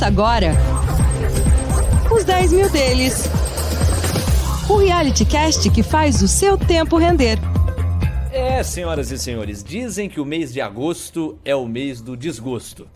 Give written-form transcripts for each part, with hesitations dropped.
Começa agora os 10 mil deles. O reality cast que faz o seu tempo render. Senhoras e senhores, dizem que o mês de agosto é o mês do desgosto.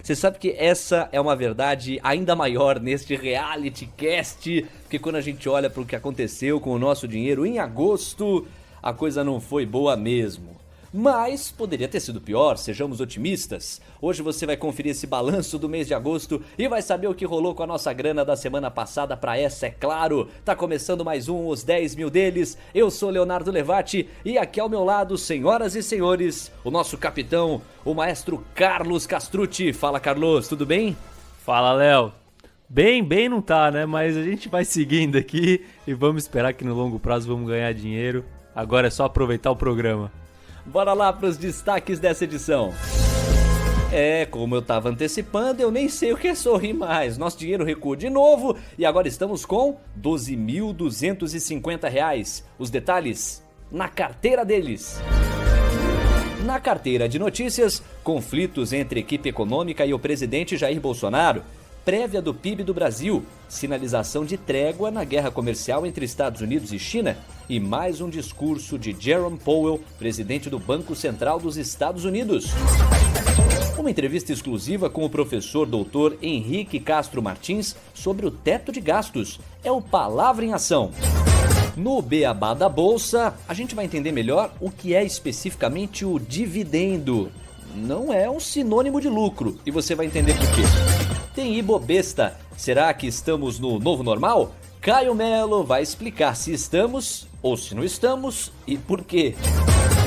Você sabe que essa é uma verdade ainda maior neste reality cast, porque quando a gente olha para o que aconteceu com o nosso dinheiro em agosto, a coisa não foi boa mesmo. Mas poderia ter sido pior, sejamos otimistas. Hoje você vai conferir esse balanço do mês de agosto e vai saber o que rolou com a nossa grana da semana passada pra essa, é claro. Tá começando mais os 10 mil deles. Eu sou Leonardo Levati e aqui ao meu lado, senhoras e senhores, o nosso capitão, o maestro Carlos Castrucci. Fala, Carlos, tudo bem? Fala, Léo. Bem não tá, né? Mas a gente vai seguindo aqui e vamos esperar que no longo prazo vamos ganhar dinheiro. Agora é só aproveitar o programa. Bora lá para os destaques dessa edição. Como eu tava antecipando, eu nem sei o que é sorrir mais. Nosso dinheiro recuou de novo e agora estamos com R$ 12.250. Os detalhes na carteira deles. Na carteira de notícias, conflitos entre equipe econômica e o presidente Jair Bolsonaro. Prévia do PIB do Brasil, sinalização de trégua na guerra comercial entre Estados Unidos e China e mais um discurso de Jerome Powell, presidente do Banco Central dos Estados Unidos. Uma entrevista exclusiva com o professor Dr. Henrique Castro Martins sobre o teto de gastos. É o Palavra em Ação. No Beabá da Bolsa, a gente vai entender melhor o que é especificamente o dividendo. Não é um sinônimo de lucro e você vai entender por quê. Tem Ibovespa. Será que estamos no novo normal? Caio Melo vai explicar se estamos ou se não estamos e por quê.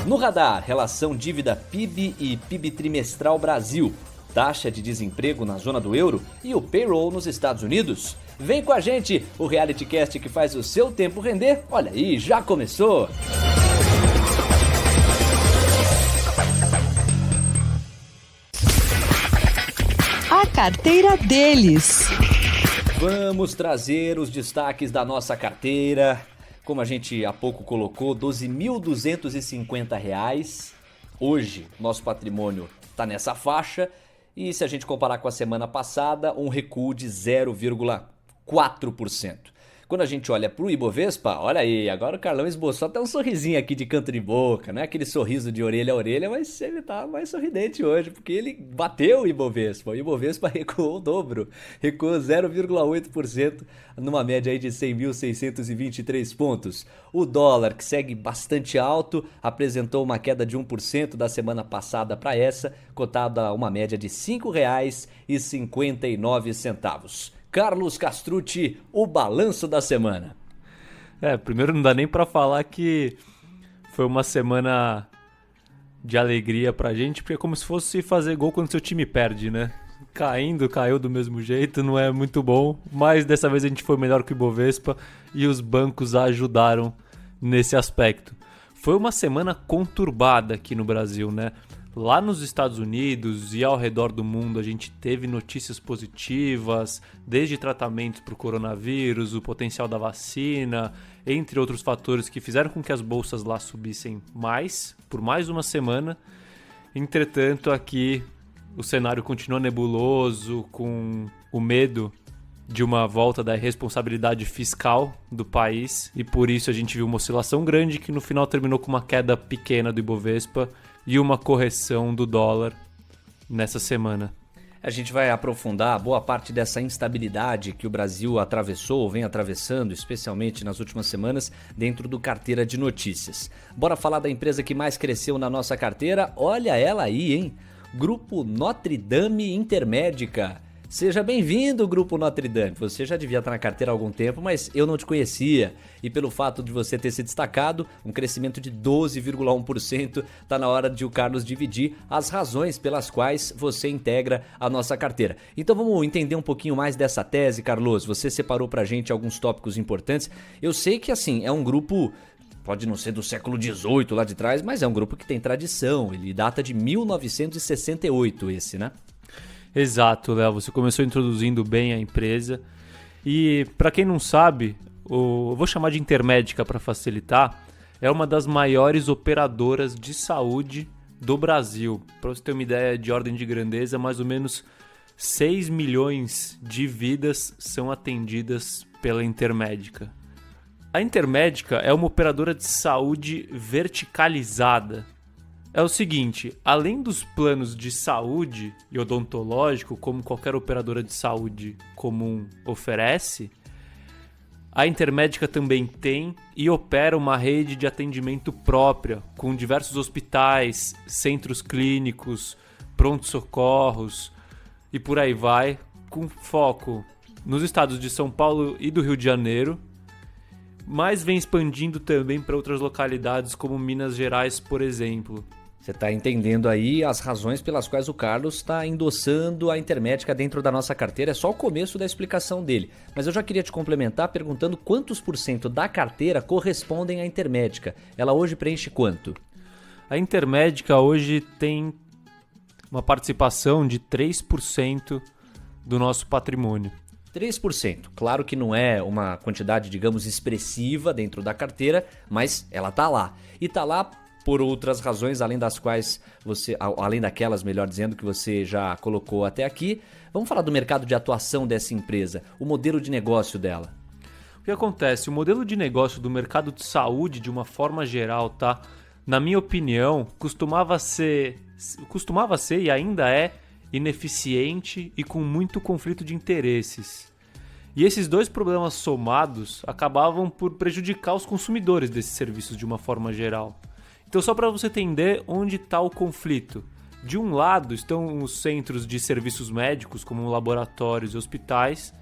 No radar, relação dívida PIB e PIB trimestral Brasil, taxa de desemprego na zona do euro e o payroll nos Estados Unidos. Vem com a gente, o reality cast que faz o seu tempo render. Olha aí, já começou! A carteira deles. Vamos trazer os destaques da nossa carteira. Como a gente há pouco colocou, R$ 12.250. Hoje, nosso patrimônio está nessa faixa. E se a gente comparar com a semana passada, um recuo de 0,4%. Quando a gente olha pro Ibovespa, olha aí, agora o Carlão esboçou até um sorrisinho aqui de canto de boca, não é aquele sorriso de orelha a orelha, mas ele tá mais sorridente hoje, porque ele bateu o Ibovespa. O Ibovespa recuou o dobro, recuou 0,8% numa média aí de 100.623 pontos. O dólar, que segue bastante alto, apresentou uma queda de 1% da semana passada para essa, cotada a uma média de R$ 5,59. Carlos Castrucci, o balanço da semana. Primeiro não dá nem pra falar que foi uma semana de alegria pra gente, porque é como se fosse fazer gol quando seu time perde, né? Caiu do mesmo jeito, não é muito bom, mas dessa vez a gente foi melhor que o Ibovespa e os bancos ajudaram nesse aspecto. Foi uma semana conturbada aqui no Brasil, né? Lá nos Estados Unidos e ao redor do mundo a gente teve notícias positivas, desde tratamentos para o coronavírus, o potencial da vacina, entre outros fatores que fizeram com que as bolsas lá subissem mais, por mais uma semana. Entretanto, aqui o cenário continua nebuloso, com o medo de uma volta da irresponsabilidade fiscal do país, e por isso a gente viu uma oscilação grande que no final terminou com uma queda pequena do Ibovespa e uma correção do dólar nessa semana. A gente vai aprofundar boa parte dessa instabilidade que o Brasil atravessou ou vem atravessando, especialmente nas últimas semanas, dentro do Carteira de Notícias. Bora falar da empresa que mais cresceu na nossa carteira? Olha ela aí, hein? Grupo Notre Dame Intermédica. Seja bem-vindo, Grupo Notre Dame. Você já devia estar na carteira há algum tempo, mas eu não te conhecia. E pelo fato de você ter se destacado, um crescimento de 12,1%, está na hora de o Carlos dividir as razões pelas quais você integra a nossa carteira. Então vamos entender um pouquinho mais dessa tese, Carlos. Você separou pra gente alguns tópicos importantes. Eu sei que, assim, é um grupo... Pode não ser do século XVIII lá de trás, mas é um grupo que tem tradição. Ele data de 1968, esse, né? Exato, Léo. Você começou introduzindo bem a empresa. E, para quem não sabe, eu vou chamar de Intermédica para facilitar, é uma das maiores operadoras de saúde do Brasil. Para você ter uma ideia de ordem de grandeza, mais ou menos 6 milhões de vidas são atendidas pela Intermédica. A Intermédica é uma operadora de saúde verticalizada. É o seguinte, além dos planos de saúde e odontológico, como qualquer operadora de saúde comum oferece, a Intermédica também tem e opera uma rede de atendimento própria, com diversos hospitais, centros clínicos, pronto-socorros e por aí vai, com foco nos estados de São Paulo e do Rio de Janeiro, mas vem expandindo também para outras localidades como Minas Gerais, por exemplo. Você está entendendo aí as razões pelas quais o Carlos está endossando a Intermédica dentro da nossa carteira. É só o começo da explicação dele. Mas eu já queria te complementar perguntando quantos por cento da carteira correspondem à Intermédica. Ela hoje preenche quanto? A Intermédica hoje tem uma participação de 3% do nosso patrimônio. 3%. Claro que não é uma quantidade, digamos, expressiva dentro da carteira, mas ela está lá. E está lá por outras razões, além daquelas, melhor dizendo, que você já colocou até aqui. Vamos falar do mercado de atuação dessa empresa, o modelo de negócio dela. O que acontece? O modelo de negócio do mercado de saúde, de uma forma geral, tá? Na minha opinião, costumava ser e ainda é ineficiente e com muito conflito de interesses. E esses dois problemas somados acabavam por prejudicar os consumidores desses serviços de uma forma geral. Então, só para você entender onde está o conflito. De um lado estão os centros de serviços médicos, como laboratórios e hospitais,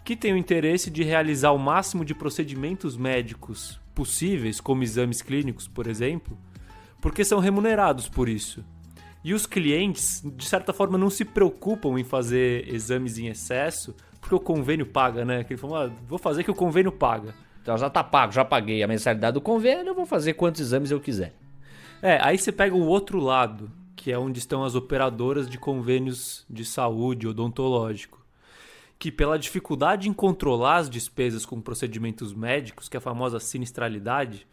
que têm o interesse de realizar o máximo de procedimentos médicos possíveis, como exames clínicos, por exemplo, porque são remunerados por isso. E os clientes, de certa forma, não se preocupam em fazer exames em excesso, porque o convênio paga, né? Que ele fala, vou fazer que o convênio paga. Então já tá pago, já paguei a mensalidade do convênio, eu vou fazer quantos exames eu quiser. Aí você pega o outro lado, que é onde estão as operadoras de convênios de saúde odontológico, que pela dificuldade em controlar as despesas com procedimentos médicos, que é a famosa sinistralidade,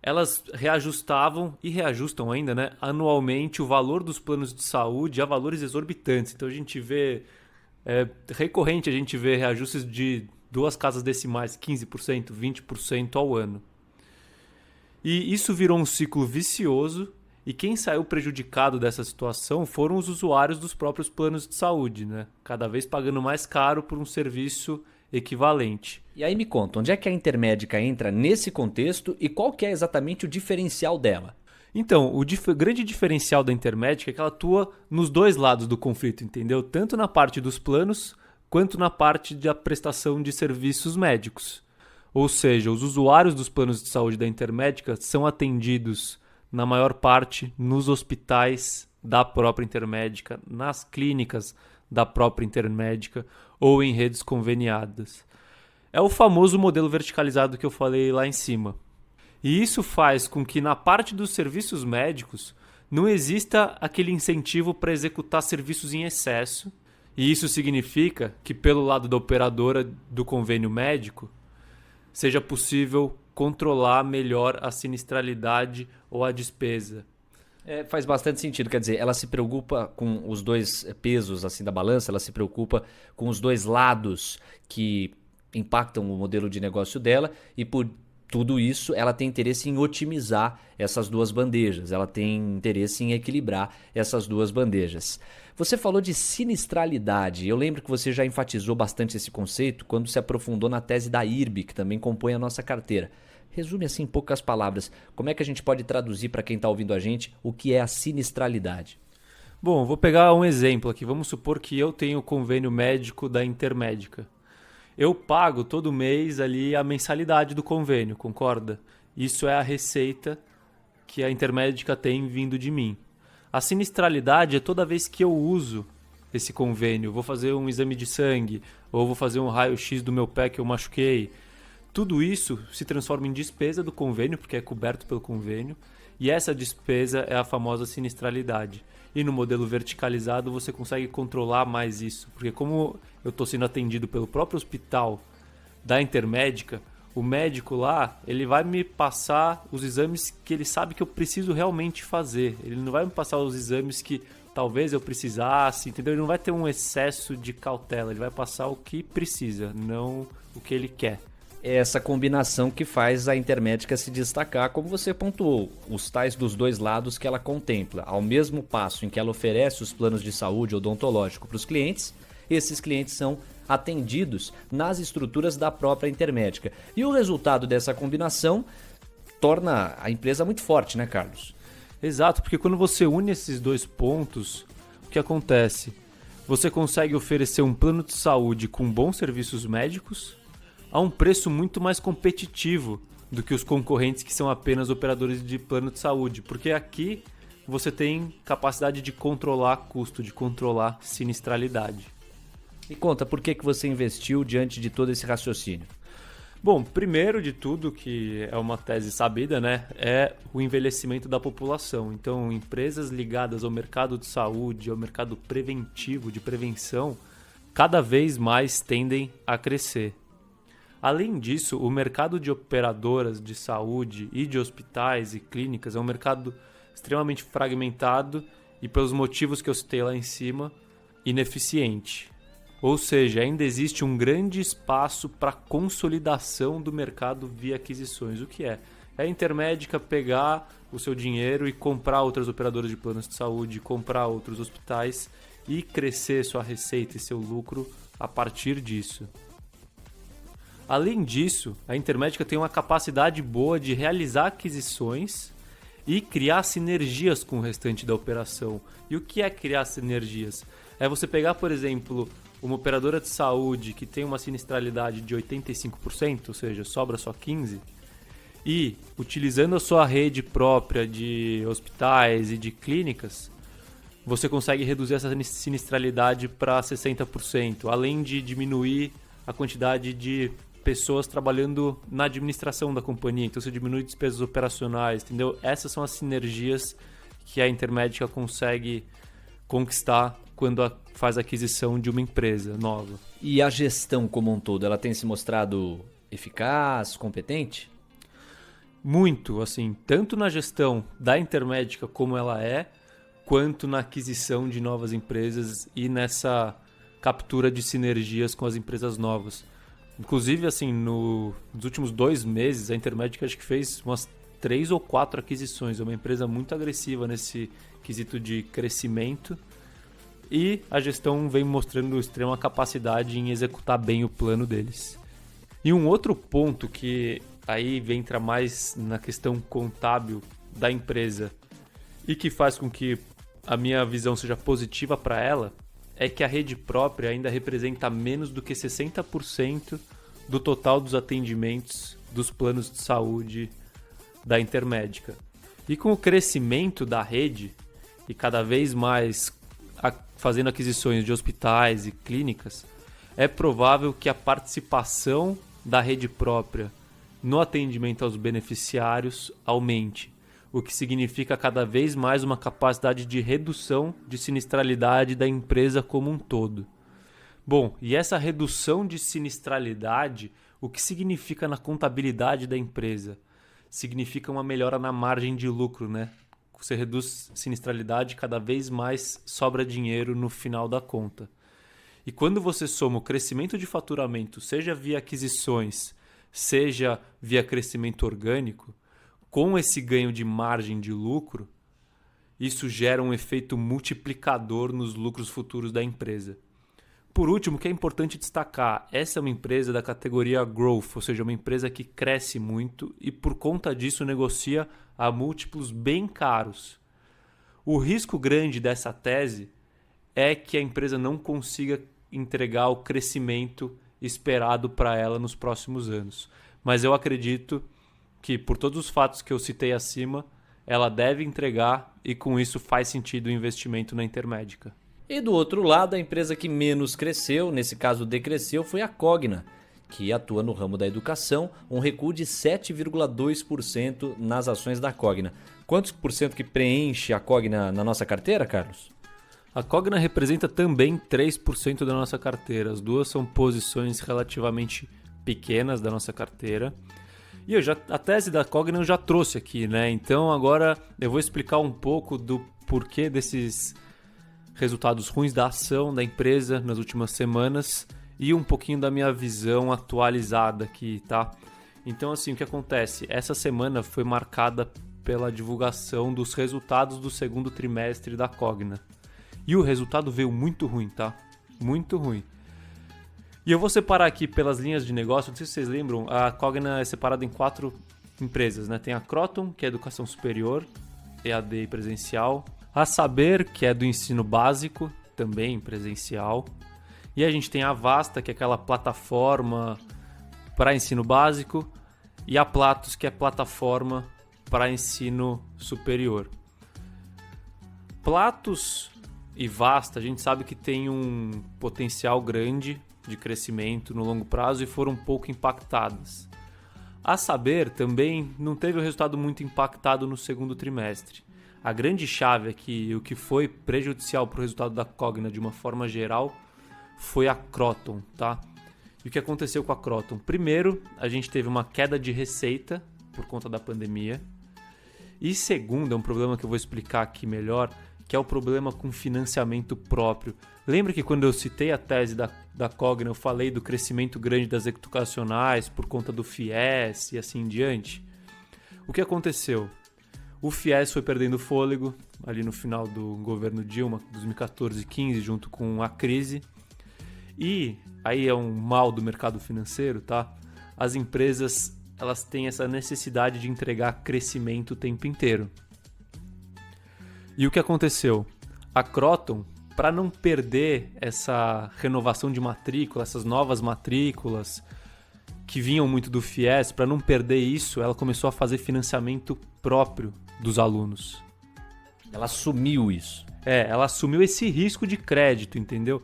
elas reajustavam e reajustam ainda, né, anualmente o valor dos planos de saúde a valores exorbitantes. Então a gente vê, recorrente a gente vê reajustes de 2 casas decimais, 15%, 20% ao ano. E isso virou um ciclo vicioso e quem saiu prejudicado dessa situação foram os usuários dos próprios planos de saúde, né? Cada vez pagando mais caro por um serviço equivalente. E aí me conta, onde é que a Intermédica entra nesse contexto e qual que é exatamente o diferencial dela? Então, o grande diferencial da Intermédica é que ela atua nos dois lados do conflito, entendeu? Tanto na parte dos planos quanto na parte da prestação de serviços médicos. Ou seja, os usuários dos planos de saúde da Intermédica são atendidos, na maior parte, nos hospitais da própria Intermédica, nas clínicas da própria Intermédica ou em redes conveniadas. É o famoso modelo verticalizado que eu falei lá em cima. E isso faz com que, na parte dos serviços médicos, não exista aquele incentivo para executar serviços em excesso. E isso significa que, pelo lado da operadora do convênio médico, seja possível controlar melhor a sinistralidade ou a despesa. Faz bastante sentido, quer dizer, ela se preocupa com os dois pesos assim da balança, ela se preocupa com os dois lados que impactam o modelo de negócio dela e por tudo isso ela tem interesse em otimizar essas duas bandejas, ela tem interesse em equilibrar essas duas bandejas. Você falou de sinistralidade, eu lembro que você já enfatizou bastante esse conceito quando se aprofundou na tese da IRB, que também compõe a nossa carteira. Resume assim em poucas palavras, como é que a gente pode traduzir para quem está ouvindo a gente o que é a sinistralidade? Bom, vou pegar um exemplo aqui, vamos supor que eu tenho o convênio médico da Intermédica. Eu pago todo mês ali a mensalidade do convênio, concorda? Isso é a receita que a Intermédica tem vindo de mim. A sinistralidade é toda vez que eu uso esse convênio, vou fazer um exame de sangue, ou vou fazer um raio-x do meu pé que eu machuquei. Tudo isso se transforma em despesa do convênio, porque é coberto pelo convênio, e essa despesa é a famosa sinistralidade. E no modelo verticalizado você consegue controlar mais isso, porque como eu estou sendo atendido pelo próprio hospital da Intermédica, o médico lá, ele vai me passar os exames que ele sabe que eu preciso realmente fazer. Ele não vai me passar os exames que talvez eu precisasse, entendeu? Ele não vai ter um excesso de cautela, ele vai passar o que precisa, não o que ele quer. É essa combinação que faz a Intermédica se destacar, como você pontuou, os tais dos dois lados que ela contempla. Ao mesmo passo em que ela oferece os planos de saúde odontológico para os clientes, esses clientes são atendidos nas estruturas da própria Intermédica. E o resultado dessa combinação torna a empresa muito forte, né, Carlos? Exato, porque quando você une esses dois pontos, o que acontece? Você consegue oferecer um plano de saúde com bons serviços médicos a um preço muito mais competitivo do que os concorrentes que são apenas operadores de plano de saúde, porque aqui você tem capacidade de controlar custo, de controlar sinistralidade. E conta, por que você investiu diante de todo esse raciocínio? Bom, primeiro de tudo, que é uma tese sabida, né, é o envelhecimento da população. Então, empresas ligadas ao mercado de saúde, ao mercado preventivo, de prevenção, cada vez mais tendem a crescer. Além disso, o mercado de operadoras de saúde e de hospitais e clínicas é um mercado extremamente fragmentado e, pelos motivos que eu citei lá em cima, ineficiente. Ou seja, ainda existe um grande espaço para consolidação do mercado via aquisições. O que é? É a Intermédica pegar o seu dinheiro e comprar outras operadoras de planos de saúde, comprar outros hospitais e crescer sua receita e seu lucro a partir disso. Além disso, a Intermédica tem uma capacidade boa de realizar aquisições e criar sinergias com o restante da operação. E o que é criar sinergias? É você pegar, por exemplo, uma operadora de saúde que tem uma sinistralidade de 85%, ou seja, sobra só 15%, e utilizando a sua rede própria de hospitais e de clínicas, você consegue reduzir essa sinistralidade para 60%, além de diminuir a quantidade de pessoas trabalhando na administração da companhia, então você diminui despesas operacionais, entendeu? Essas são as sinergias que a Intermédica consegue conquistar quando faz a aquisição de uma empresa nova. E a gestão como um todo, ela tem se mostrado eficaz, competente? Muito, assim, tanto na gestão da Intermédica como ela é, quanto na aquisição de novas empresas e nessa captura de sinergias com as empresas novas. Inclusive, assim, nos últimos 2 meses, a Intermédica acho que fez umas 3 ou 4 aquisições. É uma empresa muito agressiva nesse quesito de crescimento. E a gestão vem mostrando extrema capacidade em executar bem o plano deles. E um outro ponto que aí entra mais na questão contábil da empresa e que faz com que a minha visão seja positiva para ela, é que a rede própria ainda representa menos do que 60% do total dos atendimentos dos planos de saúde da Intermédica. E com o crescimento da rede e cada vez mais fazendo aquisições de hospitais e clínicas, é provável que a participação da rede própria no atendimento aos beneficiários aumente, o que significa cada vez mais uma capacidade de redução de sinistralidade da empresa como um todo. Bom, e essa redução de sinistralidade, o que significa na contabilidade da empresa? Significa uma melhora na margem de lucro, né? Você reduz sinistralidade, cada vez mais sobra dinheiro no final da conta. E quando você soma o crescimento de faturamento, seja via aquisições, seja via crescimento orgânico, com esse ganho de margem de lucro, isso gera um efeito multiplicador nos lucros futuros da empresa. Por último, o que é importante destacar, essa é uma empresa da categoria Growth, ou seja, uma empresa que cresce muito e por conta disso negocia a múltiplos bem caros. O risco grande dessa tese é que a empresa não consiga entregar o crescimento esperado para ela nos próximos anos. Mas eu acredito que, por todos os fatos que eu citei acima, ela deve entregar e com isso faz sentido o investimento na Intermédica. E do outro lado, a empresa que menos cresceu, nesse caso decresceu, foi a Cogna, que atua no ramo da educação, um recuo de 7,2% nas ações da Cogna. Quantos por cento que preenche a Cogna na nossa carteira, Carlos? A Cogna representa também 3% da nossa carteira. As duas são posições relativamente pequenas da nossa carteira. E a tese da Cogna eu já trouxe aqui, né? Então agora eu vou explicar um pouco do porquê resultados ruins da ação da empresa nas últimas semanas e um pouquinho da minha visão atualizada aqui, tá? Então, assim, o que acontece? Essa semana foi marcada pela divulgação dos resultados do segundo trimestre da Cogna. E o resultado veio muito ruim, tá? Muito ruim. E eu vou separar aqui pelas linhas de negócio. Não sei se vocês lembram, a Cogna é separada em 4 empresas, né? Tem a Croton, que é educação superior, EAD e presencial. A Saber, que é do ensino básico, também presencial. E a gente tem a Vasta, que é aquela plataforma para ensino básico. E a Platos, que é plataforma para ensino superior. Platos e Vasta, a gente sabe que tem um potencial grande de crescimento no longo prazo e foram um pouco impactadas. A Saber também não teve o resultado muito impactado no segundo trimestre. A grande chave é que o que foi prejudicial para o resultado da Cogna de uma forma geral foi a Croton, tá? E o que aconteceu com a Croton? Primeiro, a gente teve uma queda de receita por conta da pandemia. E segundo, é um problema que eu vou explicar aqui melhor, que é o problema com financiamento próprio. Lembra que quando eu citei a tese da Cogna, eu falei do crescimento grande das educacionais por conta do FIES e assim em diante? O que aconteceu? O FIES foi perdendo fôlego ali no final do governo Dilma, 2014 e 15, junto com a crise. E aí é um mal do mercado financeiro, tá? As empresas, elas têm essa necessidade de entregar crescimento o tempo inteiro. E o que aconteceu? A Croton, para não perder essa renovação de matrícula, essas novas matrículas que vinham muito do FIES, para não perder isso, ela começou a fazer financiamento próprio dos alunos. Ela assumiu isso. Ela assumiu esse risco de crédito, entendeu?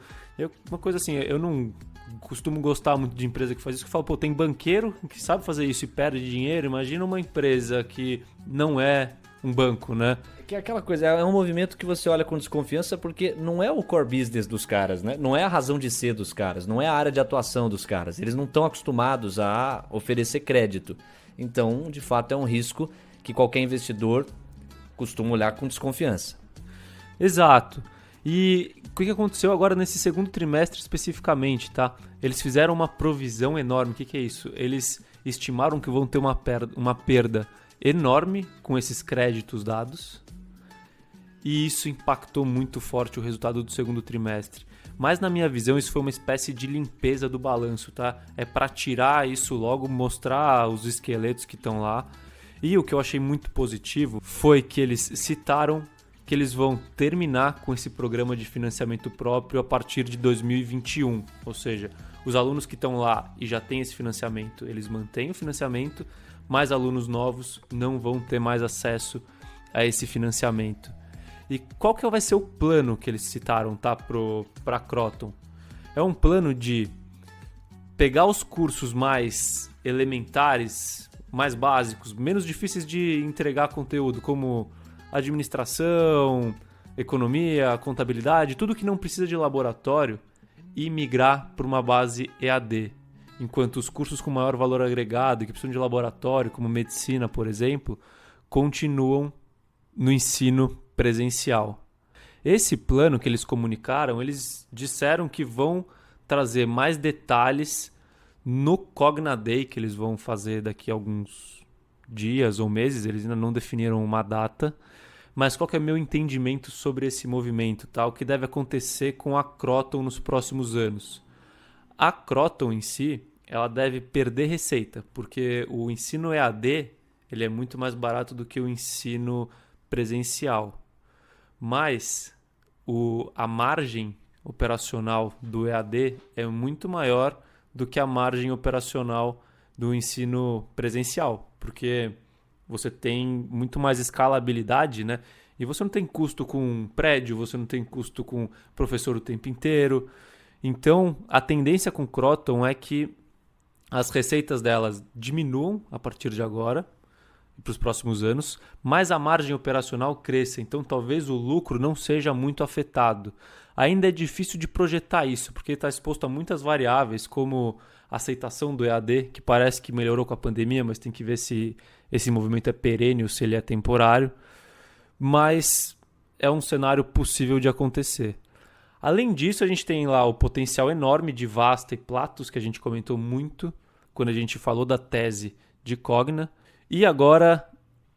Uma coisa assim, eu não costumo gostar muito de empresa que faz isso, que fala, pô, tem banqueiro que sabe fazer isso e perde dinheiro, imagina uma empresa que não é um banco, né? Que é aquela coisa, é um movimento que você olha com desconfiança porque não é o core business dos caras, né? Não é a razão de ser dos caras, não é a área de atuação dos caras. Eles não estão acostumados a oferecer crédito. Então, de fato, é um risco que qualquer investidor costuma olhar com desconfiança. Exato. E o que aconteceu agora nesse segundo trimestre especificamente, tá? Eles fizeram uma provisão enorme. O que é isso? Eles estimaram que vão ter uma perda enorme com esses créditos dados. E isso impactou muito forte o resultado do segundo trimestre. Mas na minha visão isso foi uma espécie de limpeza do balanço, tá? É para tirar isso logo, mostrar os esqueletos que estão lá. E o que eu achei muito positivo foi que eles citaram que eles vão terminar com esse programa de financiamento próprio a partir de 2021. Ou seja, os alunos que estão lá e já têm esse financiamento, eles mantêm o financiamento, mas alunos novos não vão ter mais acesso a esse financiamento. E qual que vai ser o plano que eles citaram, tá, para a Croton? É um plano de pegar os cursos mais elementares, mais básicos, menos difíceis de entregar conteúdo, como administração, economia, contabilidade, tudo que não precisa de laboratório, e migrar para uma base EAD. Enquanto os cursos com maior valor agregado, que precisam de laboratório, como medicina, por exemplo, continuam no ensino presencial. Esse plano que eles comunicaram, eles disseram que vão trazer mais detalhes no Cogna Day, que eles vão fazer daqui a alguns dias ou meses, eles ainda não definiram uma data. Mas qual que é o meu entendimento sobre esse movimento, tá? O que deve acontecer com a Croton nos próximos anos? A Croton em si, ela deve perder receita, porque o ensino EAD ele é muito mais barato do que o ensino presencial. Mas a margem operacional do EAD é muito maior do que a margem operacional do ensino presencial, porque você tem muito mais escalabilidade, né? E você não tem custo com prédio, você não tem custo com professor o tempo inteiro. Então, a tendência com Croton é que as receitas delas diminuam a partir de agora, para os próximos anos, mas a margem operacional cresça. Então, talvez o lucro não seja muito afetado. Ainda é difícil de projetar isso, porque está exposto a muitas variáveis, como a aceitação do EAD, que parece que melhorou com a pandemia, mas tem que ver se esse movimento é perene ou se ele é temporário. Mas é um cenário possível de acontecer. Além disso, a gente tem lá o potencial enorme de Vasta e Platos, que a gente comentou muito quando a gente falou da tese de Cogna. E agora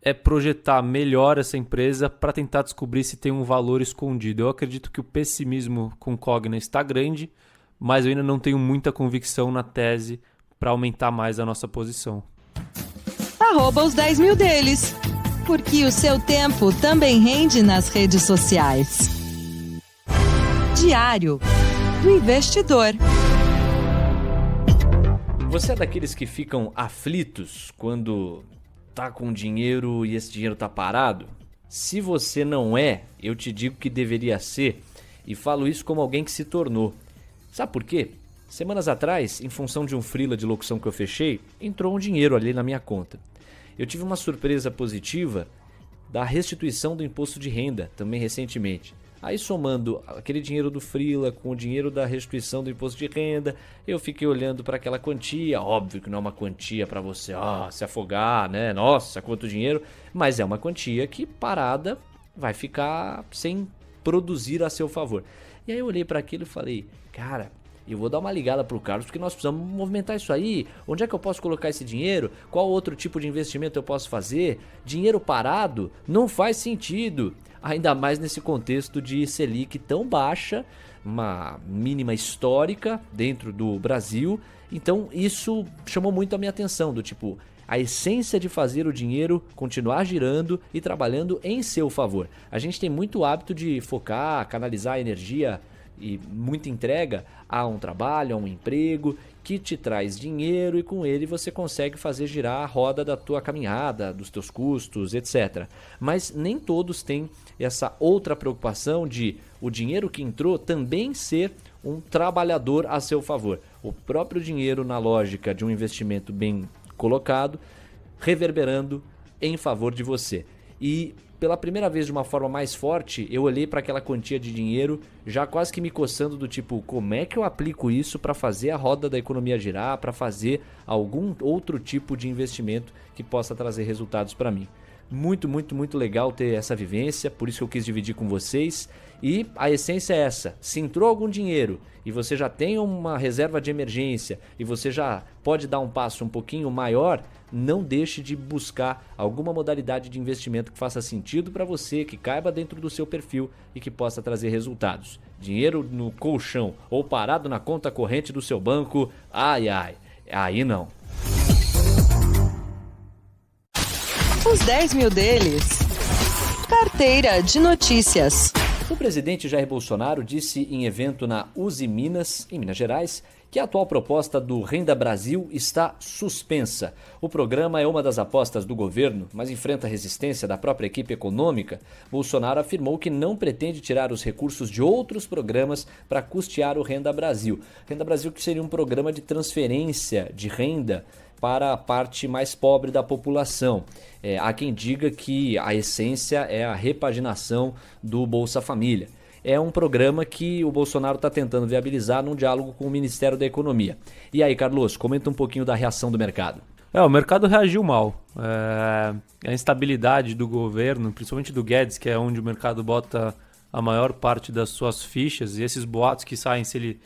é projetar melhor essa empresa para tentar descobrir se tem um valor escondido. Eu acredito que o pessimismo com Cogna está grande, mas eu ainda não tenho muita convicção na tese para aumentar mais a nossa posição. @os 10 mil deles, porque o seu tempo também rende nas redes sociais. Diário do Investidor. Você é daqueles que ficam aflitos quando tá com dinheiro e esse dinheiro tá parado? Se você não é, eu te digo que deveria ser, e falo isso como alguém que se tornou. Sabe por quê? Semanas atrás, em função de um freela de locução que eu fechei, entrou um dinheiro ali na minha conta. Eu tive uma surpresa positiva da restituição do imposto de renda, também recentemente. Aí somando aquele dinheiro do freela com o dinheiro da restituição do imposto de renda, eu fiquei olhando para aquela quantia. Óbvio que não é uma quantia para você se afogar, né? Nossa, quanto dinheiro. Mas é uma quantia que parada vai ficar sem produzir a seu favor. E aí eu olhei para aquilo e falei, cara, eu vou dar uma ligada pro Carlos porque nós precisamos movimentar isso aí. Onde é que eu posso colocar esse dinheiro? Qual outro tipo de investimento eu posso fazer? Dinheiro parado não faz sentido. Ainda mais nesse contexto de Selic tão baixa, uma mínima histórica dentro do Brasil. Então isso chamou muito a minha atenção, do tipo, a essência de fazer o dinheiro continuar girando e trabalhando em seu favor. A gente tem muito hábito de focar, canalizar a energia e muita entrega a um trabalho, a um emprego que te traz dinheiro e com ele você consegue fazer girar a roda da tua caminhada, dos teus custos, etc. Mas nem todos têm essa outra preocupação de o dinheiro que entrou também ser um trabalhador a seu favor. O próprio dinheiro, na lógica de um investimento bem colocado, reverberando em favor de você. E pela primeira vez de uma forma mais forte, eu olhei para aquela quantia de dinheiro já quase que me coçando do tipo, como é que eu aplico isso para fazer a roda da economia girar, para fazer algum outro tipo de investimento que possa trazer resultados para mim. Muito, muito, muito legal ter essa vivência, por isso que eu quis dividir com vocês. E a essência é essa, se entrou algum dinheiro e você já tem uma reserva de emergência e você já pode dar um passo um pouquinho maior, não deixe de buscar alguma modalidade de investimento que faça sentido para você, que caiba dentro do seu perfil e que possa trazer resultados. Dinheiro no colchão ou parado na conta corrente do seu banco, ai, aí não. Os 10 mil deles. Carteira de notícias. O presidente Jair Bolsonaro disse em evento na Uzi Minas, em Minas Gerais, que a atual proposta do Renda Brasil está suspensa. O programa é uma das apostas do governo, mas enfrenta resistência da própria equipe econômica. Bolsonaro afirmou que não pretende tirar os recursos de outros programas para custear o Renda Brasil. Renda Brasil que seria um programa de transferência de renda para a parte mais pobre da população. Há quem diga que a essência é a repaginação do Bolsa Família. É um programa que o Bolsonaro está tentando viabilizar num diálogo com o Ministério da Economia. E aí, Carlos, comenta um pouquinho da reação do mercado. O mercado reagiu mal. A instabilidade do governo, principalmente do Guedes, que é onde o mercado bota a maior parte das suas fichas, e esses boatos que saem se ele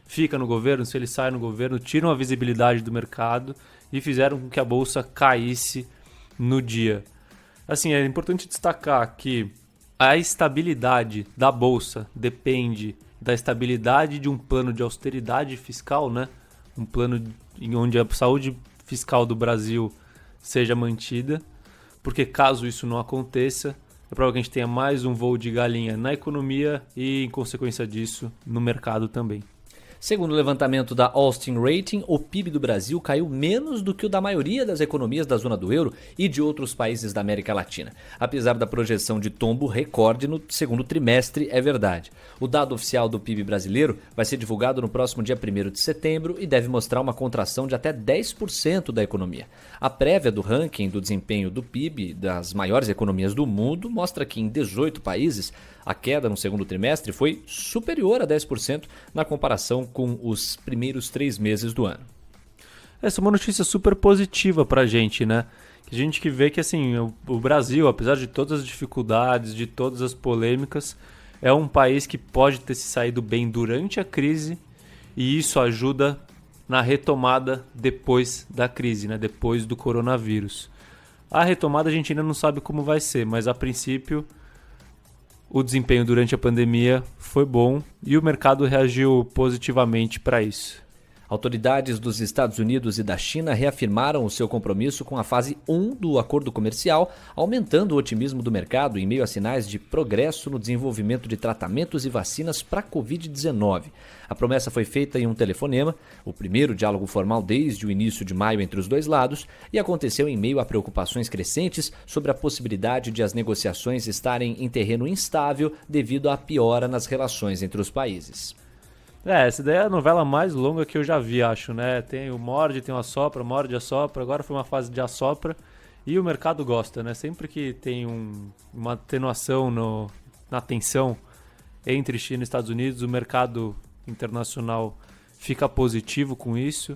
fica no governo, se ele sai no governo, tiram a visibilidade do mercado e fizeram com que a bolsa caísse no dia. Assim, é importante destacar que a estabilidade da bolsa depende da estabilidade de um plano de austeridade fiscal, né? Um plano em onde a saúde fiscal do Brasil seja mantida, porque caso isso não aconteça, é provável que a gente tenha mais um voo de galinha na economia e, em consequência disso, no mercado também. Segundo o levantamento da Austin Rating, o PIB do Brasil caiu menos do que o da maioria das economias da zona do euro e de outros países da América Latina. Apesar da projeção de tombo recorde no segundo trimestre, é verdade. O dado oficial do PIB brasileiro vai ser divulgado no próximo dia 1º de setembro e deve mostrar uma contração de até 10% da economia. A prévia do ranking do desempenho do PIB das maiores economias do mundo mostra que em 18 países a queda no segundo trimestre foi superior a 10% na comparação com os primeiros 3 meses do ano. Essa é uma notícia super positiva pra gente, né? Que a A gente que vê que assim, o Brasil, apesar de todas as dificuldades, de todas as polêmicas, é um país que pode ter se saído bem durante a crise e isso ajuda na retomada depois da crise, né? Depois do coronavírus. A retomada a gente ainda não sabe como vai ser, mas a princípio o desempenho durante a pandemia foi bom e o mercado reagiu positivamente para isso. Autoridades dos Estados Unidos e da China reafirmaram o seu compromisso com a fase 1 do acordo comercial, aumentando o otimismo do mercado em meio a sinais de progresso no desenvolvimento de tratamentos e vacinas para a Covid-19. A promessa foi feita em um telefonema, o primeiro diálogo formal desde o início de maio entre os dois lados, e aconteceu em meio a preocupações crescentes sobre a possibilidade de as negociações estarem em terreno instável devido à piora nas relações entre os países. Essa daí é a novela mais longa que eu já vi, acho, né? Tem o morde, tem o assopra, morde, assopra. Agora foi uma fase de assopra e o mercado gosta, né? Sempre que tem uma atenuação na tensão entre China e Estados Unidos, o mercado internacional fica positivo com isso.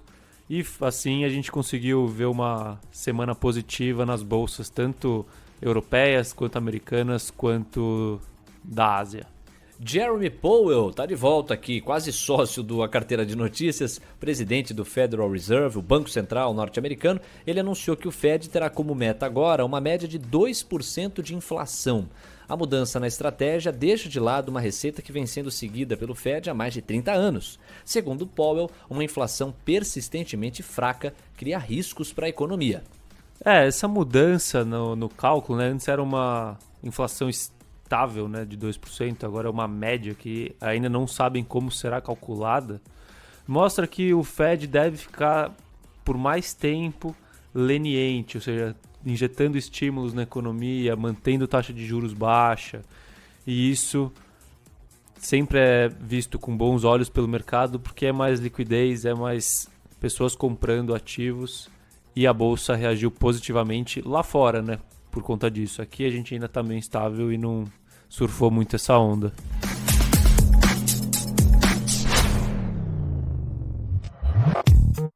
E assim a gente conseguiu ver uma semana positiva nas bolsas, tanto europeias, quanto americanas, quanto da Ásia. Jeremy Powell está de volta aqui, quase sócio da carteira de notícias, presidente do Federal Reserve, o Banco Central norte-americano. Ele anunciou que o Fed terá como meta agora uma média de 2% de inflação. A mudança na estratégia deixa de lado uma receita que vem sendo seguida pelo Fed há mais de 30 anos. Segundo Powell, uma inflação persistentemente fraca cria riscos para a economia. Essa mudança no cálculo, né? Antes era uma inflação estável, né, de 2%, agora é uma média que ainda não sabem como será calculada, mostra que o Fed deve ficar por mais tempo leniente, ou seja, injetando estímulos na economia, mantendo taxa de juros baixa, e isso sempre é visto com bons olhos pelo mercado porque é mais liquidez, é mais pessoas comprando ativos e a bolsa reagiu positivamente lá fora, né? Por conta disso. Aqui a gente ainda está meio instável e não surfou muito essa onda.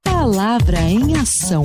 Palavra em ação.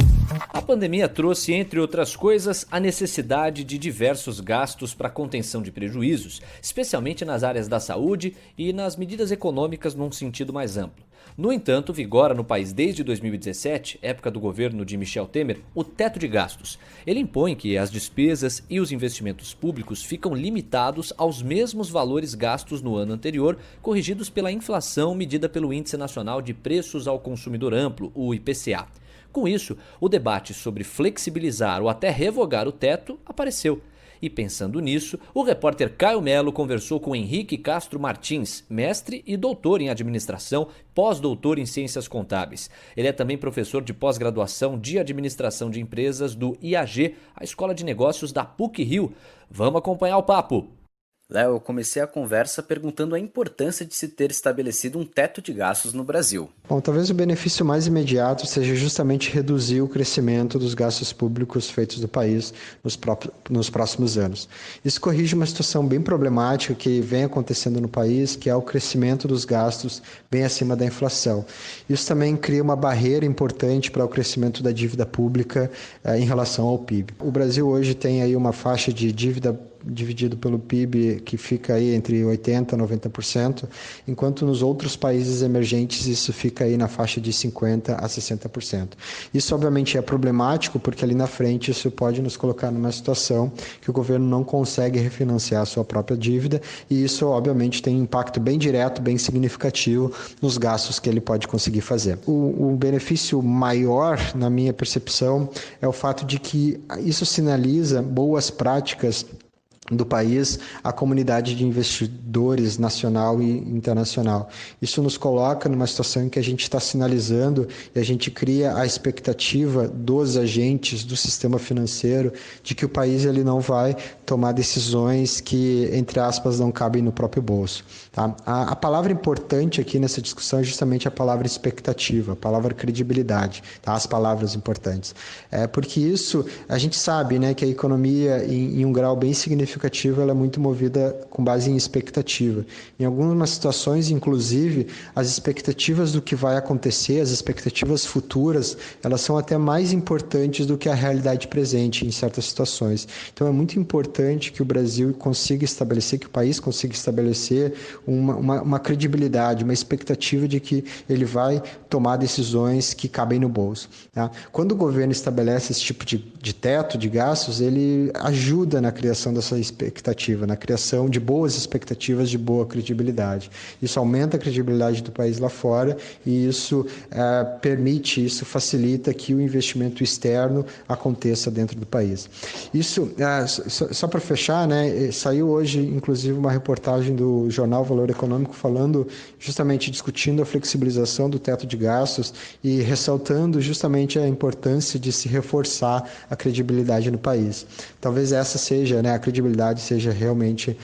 A pandemia trouxe, entre outras coisas, a necessidade de diversos gastos para contenção de prejuízos, especialmente nas áreas da saúde e nas medidas econômicas num sentido mais amplo. No entanto, vigora no país desde 2017, época do governo de Michel Temer, o teto de gastos. Ele impõe que as despesas e os investimentos públicos ficam limitados aos mesmos valores gastos no ano anterior, corrigidos pela inflação medida pelo Índice Nacional de Preços ao Consumidor Amplo, o IPCA. Com isso, o debate sobre flexibilizar ou até revogar o teto apareceu. E pensando nisso, o repórter Caio Melo conversou com Henrique Castro Martins, mestre e doutor em administração, pós-doutor em ciências contábeis. Ele é também professor de pós-graduação de administração de empresas do IAG, a Escola de Negócios da PUC-Rio. Vamos acompanhar o papo. Léo, eu comecei a conversa perguntando a importância de se ter estabelecido um teto de gastos no Brasil. Bom, talvez o benefício mais imediato seja justamente reduzir o crescimento dos gastos públicos feitos do país nos próximos anos. Isso corrige uma situação bem problemática que vem acontecendo no país, que é o crescimento dos gastos bem acima da inflação. Isso também cria uma barreira importante para o crescimento da dívida pública em relação ao PIB. O Brasil hoje tem aí uma faixa de dívida dividido pelo PIB que fica aí entre 80% e 90%, enquanto nos outros países emergentes isso fica aí na faixa de 50% a 60%. Isso obviamente é problemático porque ali na frente isso pode nos colocar numa situação que o governo não consegue refinanciar a sua própria dívida e isso obviamente tem um impacto bem direto, bem significativo nos gastos que ele pode conseguir fazer. O benefício maior, na minha percepção, é o fato de que isso sinaliza boas práticas do país à comunidade de investidores nacional e internacional. Isso nos coloca numa situação em que a gente está sinalizando e a gente cria a expectativa dos agentes do sistema financeiro de que o país ele não vai tomar decisões que, entre aspas, não cabem no próprio bolso. Tá? A palavra importante aqui nessa discussão é justamente a palavra expectativa, a palavra credibilidade, tá? As palavras importantes. Porque isso, a gente sabe, né, que a economia, em um grau bem significativo, precificativa ela é muito movida com base em expectativa. Em algumas situações, inclusive, as expectativas do que vai acontecer, as expectativas futuras, elas são até mais importantes do que a realidade presente em certas situações. Então, é muito importante que o Brasil consiga estabelecer, que o país consiga estabelecer uma credibilidade, uma expectativa de que ele vai tomar decisões que cabem no bolso. Tá? Quando o governo estabelece esse tipo de teto de gastos, ele ajuda na criação dessa expectativa, na criação de boas expectativas, de boa credibilidade. Isso aumenta a credibilidade do país lá fora e isso isso facilita que o investimento externo aconteça dentro do país. Isso, só para fechar, né, saiu hoje, inclusive, uma reportagem do jornal Valor Econômico falando, justamente discutindo a flexibilização do teto de gastos e ressaltando justamente a importância de se reforçar a credibilidade no país. Talvez essa seja, né, a credibilidade seja realmente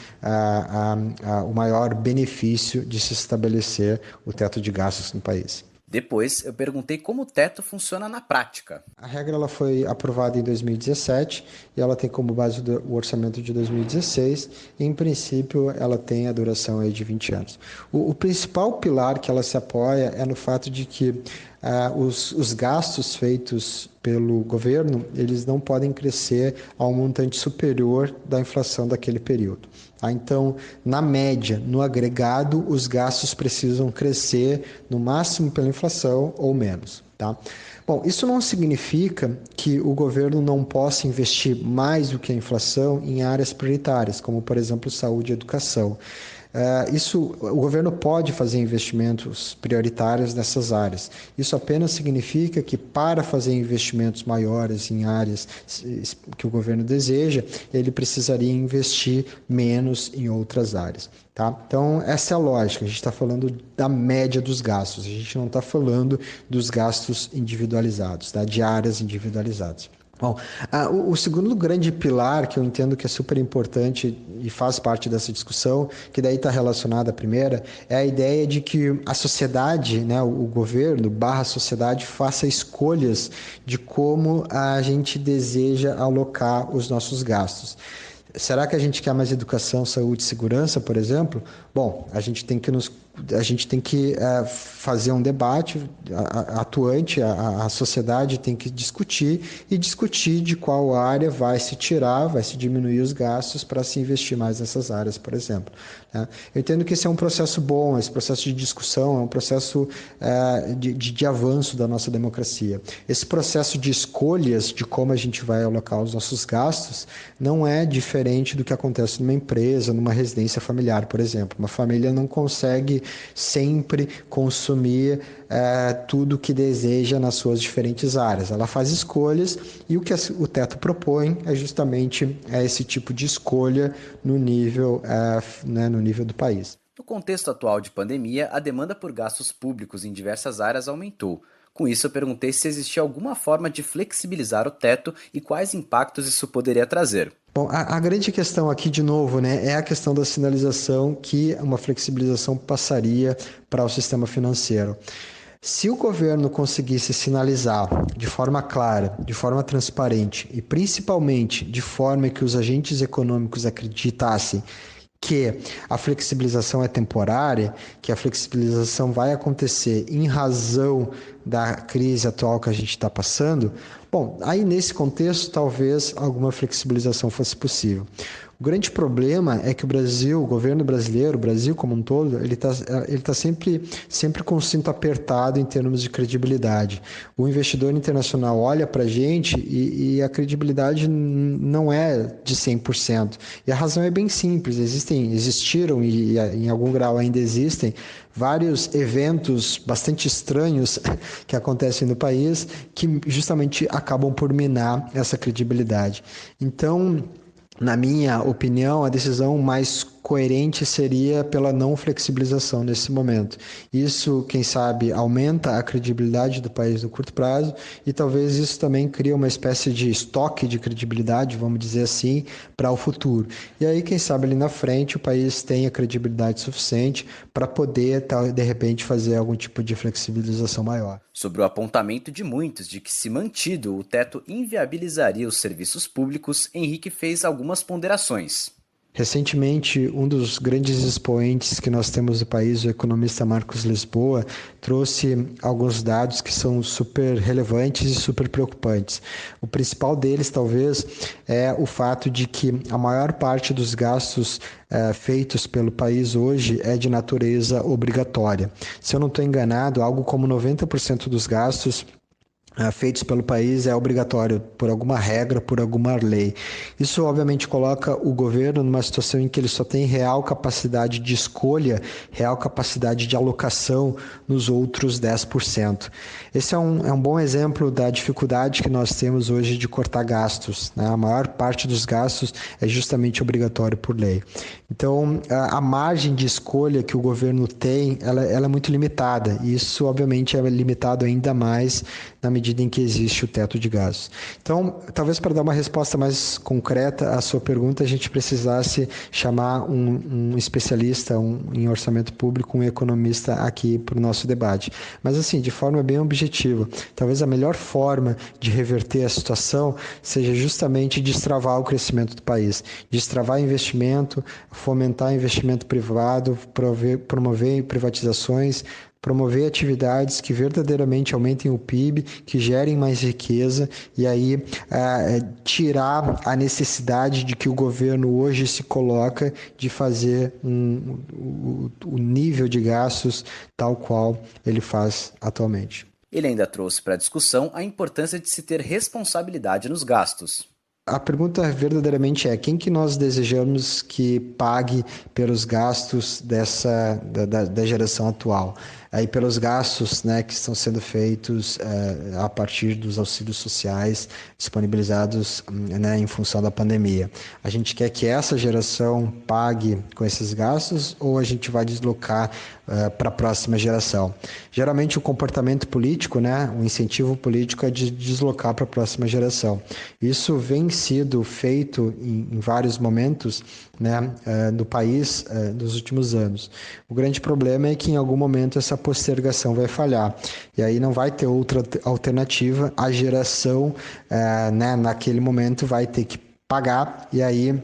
o maior benefício de se estabelecer o teto de gastos no país. Depois, eu perguntei como o teto funciona na prática. A regra ela foi aprovada em 2017 e ela tem como base o orçamento de 2016 e, em princípio, ela tem a duração aí de 20 anos. O principal pilar que ela se apoia é no fato de que os gastos feitos pelo governo, eles não podem crescer a um montante superior da inflação daquele período. Então, na média, no agregado, os gastos precisam crescer no máximo pela inflação ou menos. Tá? Bom, isso não significa que o governo não possa investir mais do que a inflação em áreas prioritárias, como, por exemplo, saúde e educação. O governo pode fazer investimentos prioritários nessas áreas. Isso apenas significa que, para fazer investimentos maiores em áreas que o governo deseja, ele precisaria investir menos em outras áreas. Tá? Então, essa é a lógica. A gente está falando da média dos gastos, a gente não está falando dos gastos individualizados, tá? De áreas individualizadas. Bom, o segundo grande pilar que eu entendo que é super importante e faz parte dessa discussão, que daí está relacionado à primeira, é a ideia de que a sociedade, né, o governo / sociedade faça escolhas de como a gente deseja alocar os nossos gastos. Será que a gente quer mais educação, saúde e segurança, por exemplo? Bom, a gente tem que fazer um debate atuante, a sociedade tem que discutir de qual área vai se tirar, vai se diminuir os gastos para se investir mais nessas áreas, por exemplo. Né? Eu entendo que esse é um processo bom, esse processo de discussão é um processo de avanço da nossa democracia. Esse processo de escolhas de como a gente vai alocar os nossos gastos não é diferente do que acontece numa empresa, numa residência familiar, por exemplo. Uma família não consegue sempre consumir tudo que deseja nas suas diferentes áreas. Ela faz escolhas e o que o teto propõe é justamente esse tipo de escolha no nível do país. No contexto atual de pandemia, a demanda por gastos públicos em diversas áreas aumentou. Com isso, eu perguntei se existia alguma forma de flexibilizar o teto e quais impactos isso poderia trazer. Bom, a grande questão aqui, de novo, né, é a questão da sinalização que uma flexibilização passaria para o sistema financeiro. Se o governo conseguisse sinalizar de forma clara, de forma transparente e principalmente de forma que os agentes econômicos acreditassem que a flexibilização é temporária, que a flexibilização vai acontecer em razão da crise atual que a gente está passando, bom, aí nesse contexto talvez alguma flexibilização fosse possível. O grande problema é que o governo brasileiro, o Brasil como um todo, ele tá sempre com o cinto apertado em termos de credibilidade. O investidor internacional olha para a gente e a credibilidade não é de 100%. E a razão é bem simples, existiram e em algum grau ainda existem vários eventos bastante estranhos que acontecem no país que justamente acabam por minar essa credibilidade. Então, na minha opinião, a decisão mais coerente seria pela não flexibilização nesse momento. Isso, quem sabe, aumenta a credibilidade do país no curto prazo e talvez isso também crie uma espécie de estoque de credibilidade, vamos dizer assim, para o futuro. E aí, quem sabe, ali na frente, o país tenha credibilidade suficiente para poder, de repente, fazer algum tipo de flexibilização maior. Sobre o apontamento de muitos de que, se mantido, o teto inviabilizaria os serviços públicos, Henrique fez algumas ponderações. Recentemente, um dos grandes expoentes que nós temos no país, o economista Marcos Lisboa, trouxe alguns dados que são super relevantes e super preocupantes. O principal deles, talvez, é o fato de que a maior parte dos gastos feitos pelo país hoje é de natureza obrigatória. Se eu não estou enganado, algo como 90% dos gastos feitos pelo país é obrigatório por alguma regra, por alguma lei. Isso obviamente coloca o governo numa situação em que ele só tem real capacidade de escolha, real capacidade de alocação nos outros 10%. Esse é um bom exemplo da dificuldade que nós temos hoje de cortar gastos, né? A maior parte dos gastos é justamente obrigatório por lei. Então, a margem de escolha que o governo tem, ela é muito limitada, e isso obviamente é limitado ainda mais na medida em que existe o teto de gastos. Então, talvez para dar uma resposta mais concreta à sua pergunta, a gente precisasse chamar um especialista em orçamento público, um economista aqui para o nosso debate. Mas assim, de forma bem objetiva, talvez a melhor forma de reverter a situação seja justamente destravar o crescimento do país, destravar investimento, fomentar investimento privado, promover privatizações, promover atividades que verdadeiramente aumentem o PIB, que gerem mais riqueza e aí tirar a necessidade de que o governo hoje se coloca de fazer o nível de gastos tal qual ele faz atualmente. Ele ainda trouxe para a discussão a importância de se ter responsabilidade nos gastos. A pergunta verdadeiramente é: quem que nós desejamos que pague pelos gastos da geração atual? Aí pelos gastos, né, que estão sendo feitos a partir dos auxílios sociais disponibilizados, né, em função da pandemia. A gente quer que essa geração pague com esses gastos ou a gente vai deslocar para a próxima geração? Geralmente o comportamento político, né, o incentivo político é de deslocar para a próxima geração. Isso vem sido feito em vários momentos, né, do país nos últimos anos. O grande problema é que em algum momento essa postergação vai falhar e aí não vai ter outra alternativa, a geração né, naquele momento vai ter que pagar e aí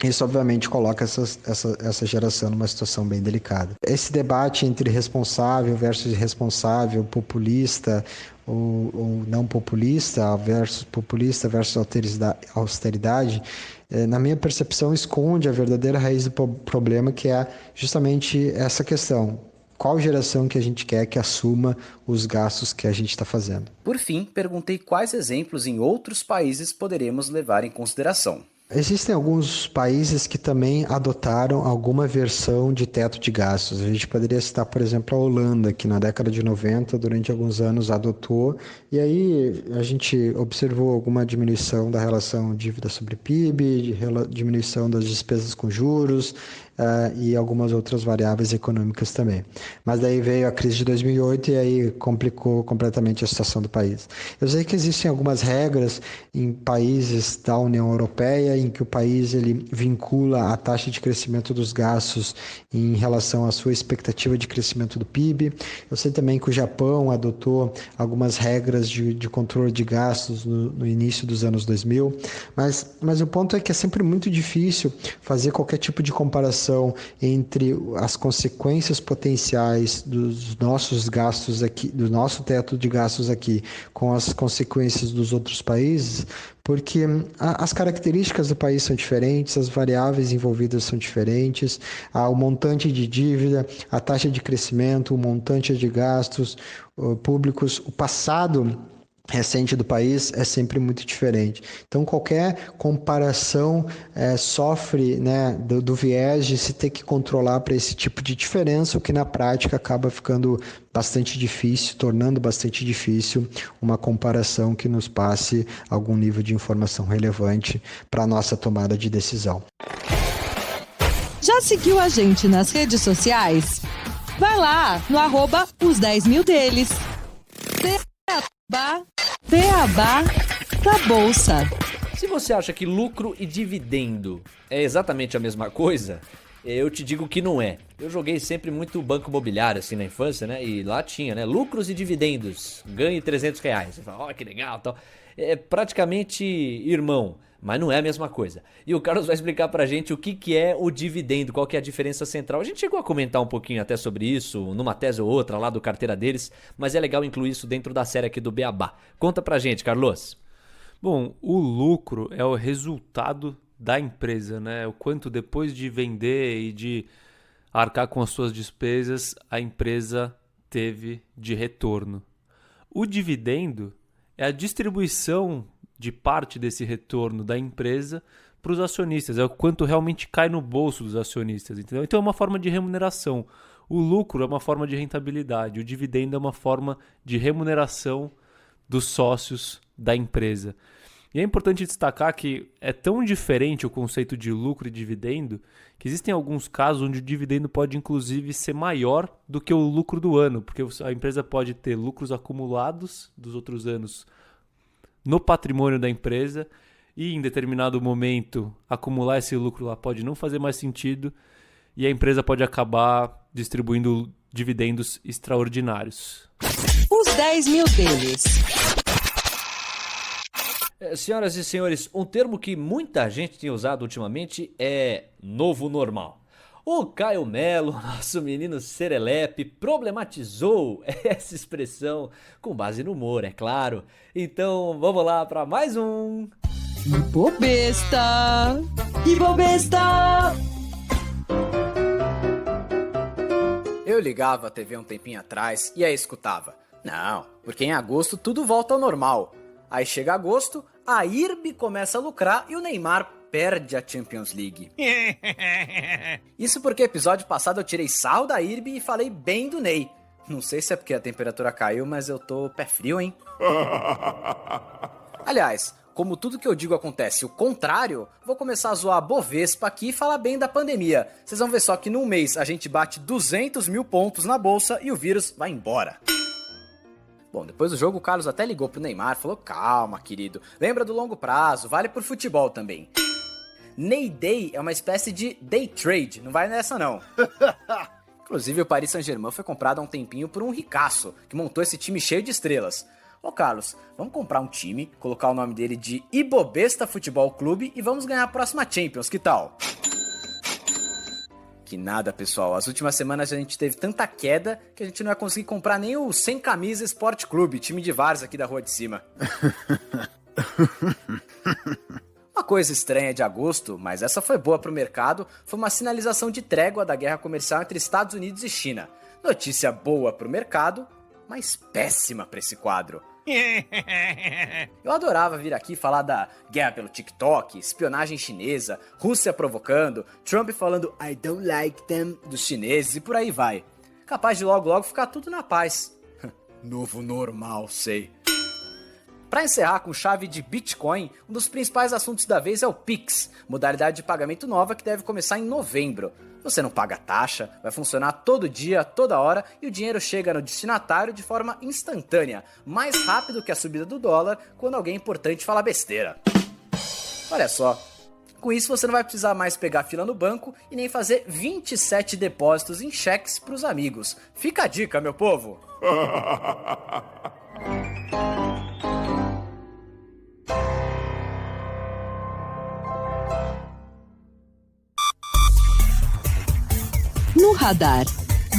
isso obviamente coloca essa geração numa situação bem delicada. Esse debate entre responsável versus irresponsável, populista ou não populista versus austeridade, na minha percepção esconde a verdadeira raiz do problema, que é justamente essa questão. Qual geração que a gente quer que assuma os gastos que a gente está fazendo? Por fim, perguntei quais exemplos em outros países poderemos levar em consideração. Existem alguns países que também adotaram alguma versão de teto de gastos. A gente poderia citar, por exemplo, a Holanda, que na década de 90, durante alguns anos, adotou. E aí a gente observou alguma diminuição da relação dívida sobre PIB, diminuição das despesas com juros, e algumas outras variáveis econômicas também. Mas daí veio a crise de 2008 e aí complicou completamente a situação do país. Eu sei que existem algumas regras em países da União Europeia em que o país ele vincula a taxa de crescimento dos gastos em relação à sua expectativa de crescimento do PIB. Eu sei também que o Japão adotou algumas regras de controle de gastos no início dos anos 2000, mas o ponto é que é sempre muito difícil fazer qualquer tipo de comparação entre as consequências potenciais dos nossos gastos aqui, do nosso teto de gastos aqui, com as consequências dos outros países, porque as características do país são diferentes, as variáveis envolvidas são diferentes, o montante de dívida, a taxa de crescimento, o montante de gastos públicos, o passado recente do país é sempre muito diferente. Então, qualquer comparação sofre, né, do viés de se ter que controlar para esse tipo de diferença, o que na prática acaba ficando bastante difícil, tornando bastante difícil uma comparação que nos passe algum nível de informação relevante para a nossa tomada de decisão. Já seguiu a gente nas redes sociais? Vai lá no @os 10 mil deles. Beabá da Bolsa. Se você acha que lucro e dividendo é exatamente a mesma coisa, eu te digo que não é. Eu joguei sempre muito banco imobiliário assim na infância, né? E lá tinha, né? Lucros e dividendos. Ganhe R$300. Você fala, ó, que legal, tal. É praticamente irmão. mas não é a mesma coisa. E o Carlos vai explicar pra gente o que é o dividendo, qual que é a diferença central. A gente chegou a comentar um pouquinho até sobre isso, numa tese ou outra lá do Carteira Deles, mas é legal incluir isso dentro da série aqui do Beabá. Conta pra gente, Carlos. Bom, o lucro é o resultado da empresa, né? O quanto depois de vender e de arcar com as suas despesas, a empresa teve de retorno. O dividendo é a distribuição de parte desse retorno da empresa para os acionistas, é o quanto realmente cai no bolso dos acionistas, entendeu? Então é uma forma de remuneração. O lucro é uma forma de rentabilidade, o dividendo é uma forma de remuneração dos sócios da empresa. E é importante destacar que é tão diferente o conceito de lucro e dividendo que existem alguns casos onde o dividendo pode inclusive ser maior do que o lucro do ano, porque a empresa pode ter lucros acumulados dos outros anos no patrimônio da empresa e em determinado momento acumular esse lucro lá pode não fazer mais sentido e a empresa pode acabar distribuindo dividendos extraordinários. Os 10 mil deles. Senhoras e senhores, um termo que muita gente tem usado ultimamente é novo normal. O Caio Melo, nosso menino serelepe, problematizou essa expressão com base no humor, é claro. Então vamos lá para mais um... Ibobesta! Ibobesta! Eu ligava a TV um tempinho atrás e aí escutava: não, porque em agosto tudo volta ao normal. Aí chega agosto, a IRB começa a lucrar e o Neymar perde a Champions League. Isso porque episódio passado eu tirei sarro da IRB e falei bem do Ney. Não sei se é porque a temperatura caiu, mas eu tô pé frio, hein? Aliás, como tudo que eu digo acontece o contrário, vou começar a zoar a Bovespa aqui e falar bem da pandemia. Vocês vão ver só que num mês a gente bate 200 mil pontos na bolsa e o vírus vai embora. Bom, depois do jogo o Carlos até ligou pro Neymar e falou: calma, querido, lembra do longo prazo, vale por futebol também. Ney Day é uma espécie de day trade, não vai nessa não. Inclusive o Paris Saint-Germain foi comprado há um tempinho por um ricaço, que montou esse time cheio de estrelas. Ô Carlos, vamos comprar um time, colocar o nome dele de Ibobesta Futebol Clube e vamos ganhar a próxima Champions, que tal? Que nada, pessoal. As últimas semanas a gente teve tanta queda que a gente não ia conseguir comprar nem o Sem Camisa Esporte Clube, time de várzea aqui da rua de cima. Uma coisa estranha de agosto, mas essa foi boa pro mercado, foi uma sinalização de trégua da guerra comercial entre Estados Unidos e China. Notícia boa pro mercado, mas péssima pra esse quadro. Eu adorava vir aqui falar da guerra pelo TikTok, espionagem chinesa, Rússia provocando, Trump falando I don't like them dos chineses e por aí vai. Capaz de logo ficar tudo na paz. Novo normal, sei. Para encerrar com chave de Bitcoin, um dos principais assuntos da vez é o Pix, modalidade de pagamento nova que deve começar em novembro. Você não paga taxa, vai funcionar todo dia, toda hora e o dinheiro chega no destinatário de forma instantânea, mais rápido que a subida do dólar quando alguém importante fala besteira. Olha só, com isso você não vai precisar mais pegar fila no banco e nem fazer 27 depósitos em cheques para os amigos. Fica a dica, meu povo! No radar.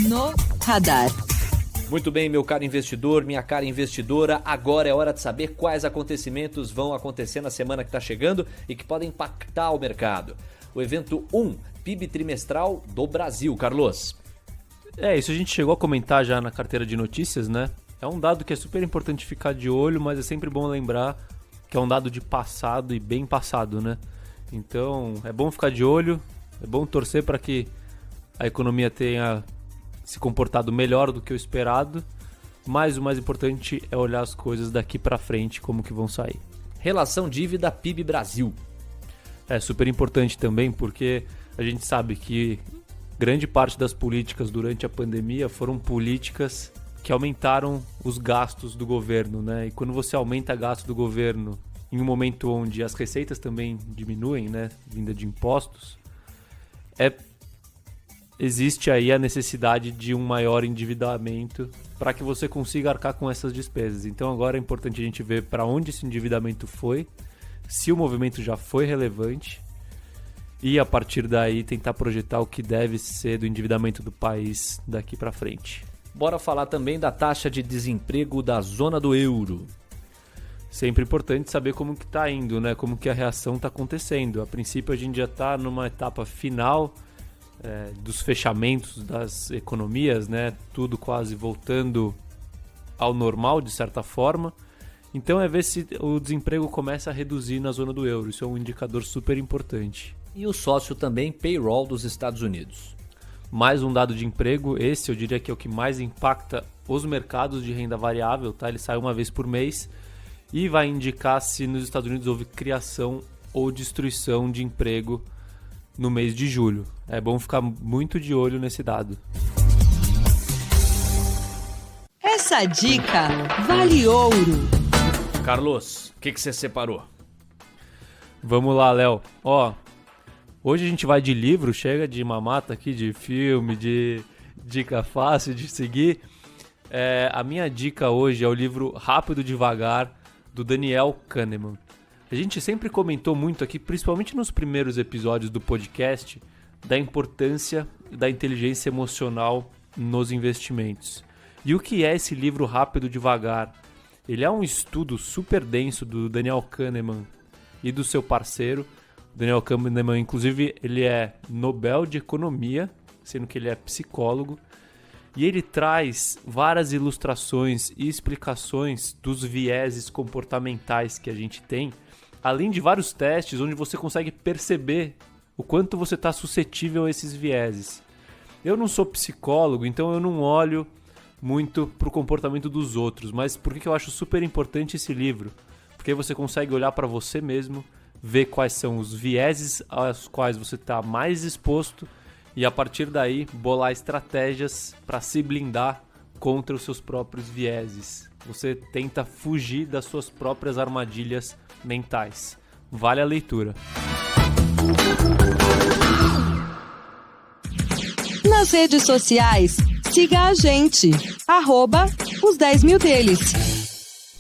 No radar. Muito bem, meu caro investidor, minha cara investidora, agora é hora de saber quais acontecimentos vão acontecer na semana que está chegando e que podem impactar o mercado. O evento 1, PIB trimestral do Brasil, Carlos. Isso a gente chegou a comentar já na carteira de notícias, né? É um dado que é super importante ficar de olho, mas é sempre bom lembrar que é um dado de passado e bem passado, né? Então é bom ficar de olho, é bom torcer para que a economia tenha se comportado melhor do que o esperado, mas o mais importante é olhar as coisas daqui para frente, como que vão sair. Relação dívida PIB Brasil. É super importante também porque a gente sabe que grande parte das políticas durante a pandemia foram políticas que aumentaram os gastos do governo, né? E quando você aumenta gastos do governo em um momento onde as receitas também diminuem, né, vinda de impostos, existe aí a necessidade de um maior endividamento para que você consiga arcar com essas despesas. Então agora é importante a gente ver para onde esse endividamento foi, se o movimento já foi relevante e, a partir daí, tentar projetar o que deve ser do endividamento do país daqui para frente. Bora falar também da taxa de desemprego da zona do euro. Sempre importante saber como que está indo, né? Como que a reação está acontecendo. A princípio, a gente já está numa etapa final dos fechamentos das economias, né? Tudo quase voltando ao normal, de certa forma. Então é ver se o desemprego começa a reduzir na zona do euro. Isso é um indicador super importante. E o sócio também payroll dos Estados Unidos. Mais um dado de emprego, esse eu diria que é o que mais impacta os mercados de renda variável, tá? Ele sai uma vez por mês e vai indicar se nos Estados Unidos houve criação ou destruição de emprego no mês de julho. É bom ficar muito de olho nesse dado. Essa dica vale ouro. Carlos, o que você separou? Vamos lá, Léo. Hoje a gente vai de livro, chega de mamata aqui, de filme, de dica fácil de seguir. A minha dica hoje é o livro Rápido Devagar, do Daniel Kahneman. A gente sempre comentou muito aqui, principalmente nos primeiros episódios do podcast, da importância da inteligência emocional nos investimentos. E o que é esse livro Rápido Devagar? Ele é um estudo super denso do Daniel Kahneman e do seu parceiro. Daniel Kahneman, inclusive, ele é Nobel de Economia, sendo que ele é psicólogo. E ele traz várias ilustrações e explicações dos vieses comportamentais que a gente tem, além de vários testes onde você consegue perceber o quanto você está suscetível a esses vieses. Eu não sou psicólogo, então eu não olho muito para o comportamento dos outros, mas por que eu acho super importante esse livro? Porque você consegue olhar para você mesmo, ver quais são os vieses aos quais você está mais exposto e, a partir daí, bolar estratégias para se blindar contra os seus próprios vieses. Você tenta fugir das suas próprias armadilhas mentais. Vale a leitura. Nas redes sociais, siga a gente, @os 10 mil deles.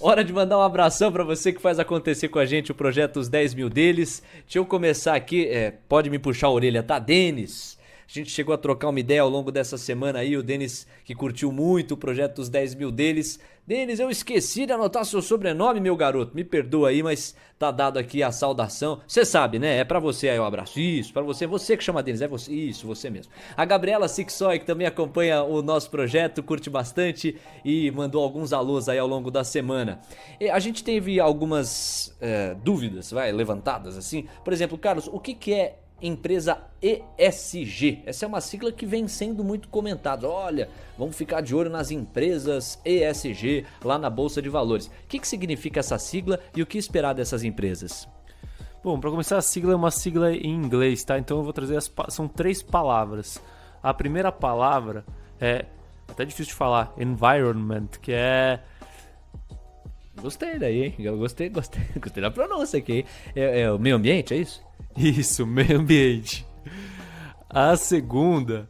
Hora de mandar um abração para você que faz acontecer com a gente o projeto Os 10 Mil Deles. Deixa eu começar aqui, pode me puxar a orelha, tá, Denis? A gente chegou a trocar uma ideia ao longo dessa semana aí, o Denis que curtiu muito o projeto Os 10 Mil Deles. Denis, eu esqueci de anotar seu sobrenome, meu garoto, me perdoa aí, mas tá dado aqui a saudação. Você sabe, né? É pra você aí o abraço. Isso, pra você que chama Denis, é você. Isso, você mesmo. A Gabriela Sixoy, que também acompanha o nosso projeto, curte bastante e mandou alguns alôs aí ao longo da semana. E a gente teve algumas dúvidas, levantadas assim. Por exemplo, Carlos, o que é empresa ESG? Essa é uma sigla que vem sendo muito comentada. Olha, vamos ficar de olho nas empresas ESG lá na Bolsa de Valores. O que significa essa sigla e o que esperar dessas empresas? Bom, para começar, a sigla é uma sigla em inglês, tá? Então eu vou trazer são 3 palavras. A primeira palavra é até difícil de falar, environment, que é... Gostei daí, hein? Eu gostei da pronúncia aqui. É o meio ambiente, é isso? Isso, meio ambiente. A segunda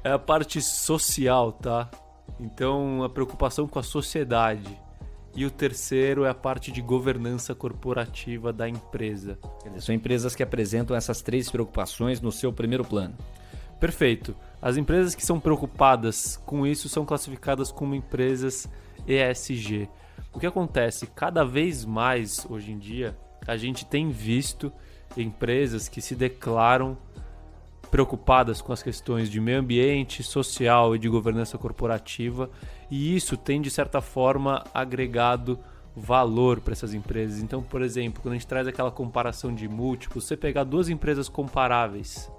é a parte social, tá? Então, a preocupação com a sociedade. E o terceiro é a parte de governança corporativa da empresa. São empresas que apresentam essas 3 preocupações no seu primeiro plano. Perfeito. As empresas que são preocupadas com isso são classificadas como empresas ESG. O que acontece? Cada vez mais, hoje em dia, a gente tem visto empresas que se declaram preocupadas com as questões de meio ambiente, social e de governança corporativa, e isso tem, de certa forma, agregado valor para essas empresas. Então, por exemplo, quando a gente traz aquela comparação de múltiplos, você pegar 2 empresas comparáveis,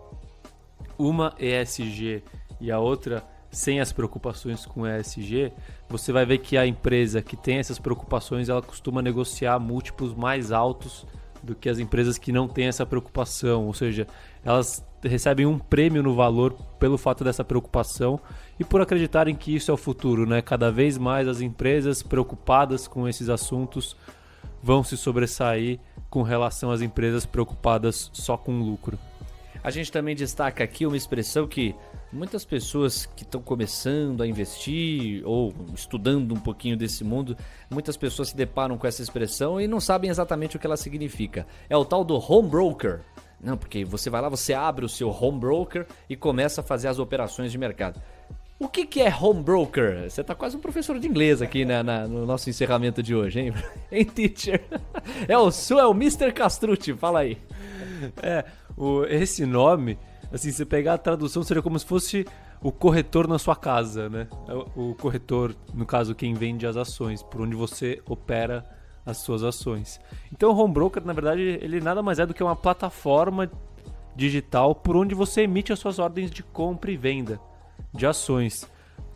uma ESG e a outra sem as preocupações com ESG, você vai ver que a empresa que tem essas preocupações, ela costuma negociar múltiplos mais altos do que as empresas que não têm essa preocupação, ou seja, elas recebem um prêmio no valor pelo fato dessa preocupação e por acreditarem que isso é o futuro, né? Cada vez mais as empresas preocupadas com esses assuntos vão se sobressair com relação às empresas preocupadas só com lucro. A gente também destaca aqui uma expressão que Muitas pessoas que estão começando a investir ou estudando um pouquinho desse mundo, muitas pessoas se deparam com essa expressão e não sabem exatamente o que ela significa. É o tal do home broker. Não, porque você vai lá, você abre o seu home broker e começa a fazer as operações de mercado. O que é home broker? Você tá quase um professor de inglês aqui no nosso encerramento de hoje, hein? Hein, teacher? É o Mr. Castrucci, fala aí. Esse nome, assim, você pegar a tradução, seria como se fosse o corretor na sua casa, né? O corretor, no caso, quem vende as ações, por onde você opera as suas ações. Então o home broker, na verdade, ele nada mais é do que uma plataforma digital por onde você emite as suas ordens de compra e venda de ações.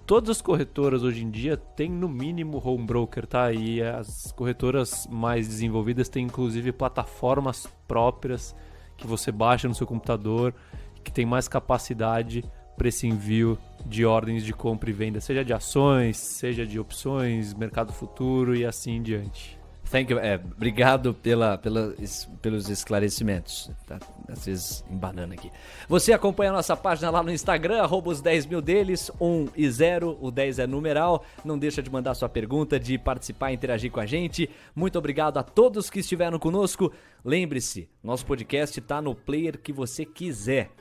Todas as corretoras hoje em dia têm no mínimo home broker, tá? E as corretoras mais desenvolvidas têm inclusive plataformas próprias que você baixa no seu computador, que tem mais capacidade para esse envio de ordens de compra e venda, seja de ações, seja de opções, mercado futuro e assim em diante. Thank you. Obrigado pelos esclarecimentos. Tá, às vezes embanando aqui. Você acompanha a nossa página lá no Instagram, os 10 mil deles, 1 e 0, o 10 é numeral. Não deixa de mandar sua pergunta, de participar e interagir com a gente. Muito obrigado a todos que estiveram conosco. Lembre-se, nosso podcast está no player que você quiser.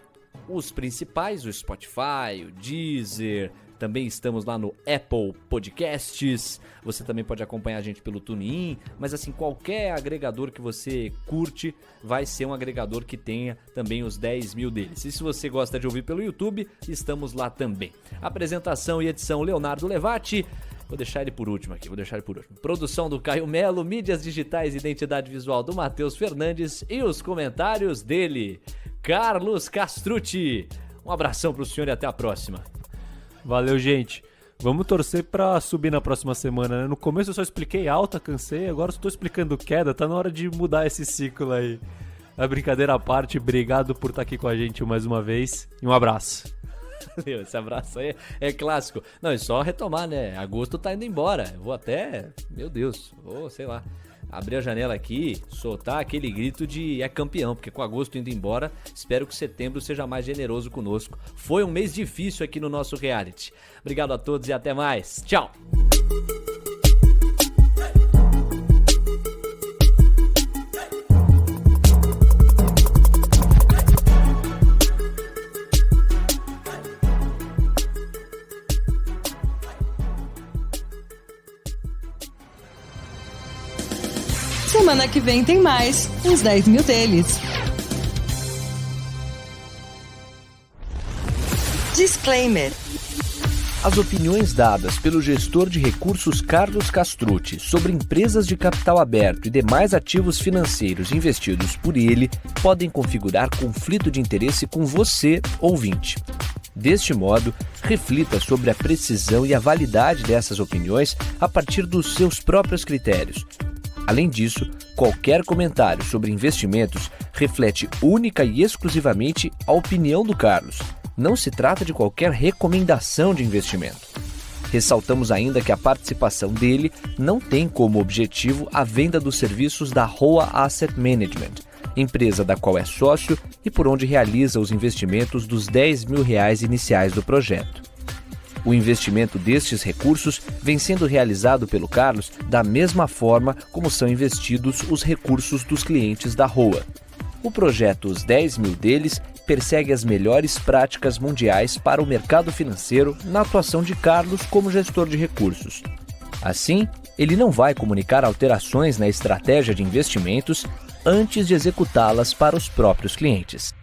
Os principais, o Spotify, o Deezer, também estamos lá no Apple Podcasts. Você também pode acompanhar a gente pelo TuneIn, mas assim, qualquer agregador que você curte vai ser um agregador que tenha também os 10 mil deles. E se você gosta de ouvir pelo YouTube, estamos lá também. Apresentação e edição Leonardo Levati. Vou deixar ele por último aqui, Produção do Caio Melo, mídias digitais e identidade visual do Matheus Fernandes e os comentários dele, Carlos Castrucci. Um abração pro senhor e até a próxima. Valeu, gente. Vamos torcer pra subir na próxima semana, né? No começo eu só expliquei alta, cansei, agora estou explicando queda, tá na hora de mudar esse ciclo aí. A brincadeira à parte, obrigado por estar aqui com a gente mais uma vez e um abraço. Esse abraço aí é clássico. Não, é só retomar, né? Agosto tá indo embora. Eu vou até, meu Deus, sei lá, abrir a janela aqui, soltar aquele grito de é campeão, porque com agosto indo embora, espero que setembro seja mais generoso conosco. Foi um mês difícil aqui no nosso reality. Obrigado a todos e até mais. Tchau! Semana que vem tem mais, uns 10 mil deles. Disclaimer. As opiniões dadas pelo gestor de recursos Carlos Castrucci sobre empresas de capital aberto e demais ativos financeiros investidos por ele podem configurar conflito de interesse com você, ouvinte. Deste modo, reflita sobre a precisão e a validade dessas opiniões a partir dos seus próprios critérios. Além disso, qualquer comentário sobre investimentos reflete única e exclusivamente a opinião do Carlos. Não se trata de qualquer recomendação de investimento. Ressaltamos ainda que a participação dele não tem como objetivo a venda dos serviços da Roa Asset Management, empresa da qual é sócio e por onde realiza os investimentos dos R$10 mil iniciais do projeto. O investimento destes recursos vem sendo realizado pelo Carlos da mesma forma como são investidos os recursos dos clientes da Roa. O projeto Os 10 mil deles persegue as melhores práticas mundiais para o mercado financeiro na atuação de Carlos como gestor de recursos. Assim, ele não vai comunicar alterações na estratégia de investimentos antes de executá-las para os próprios clientes.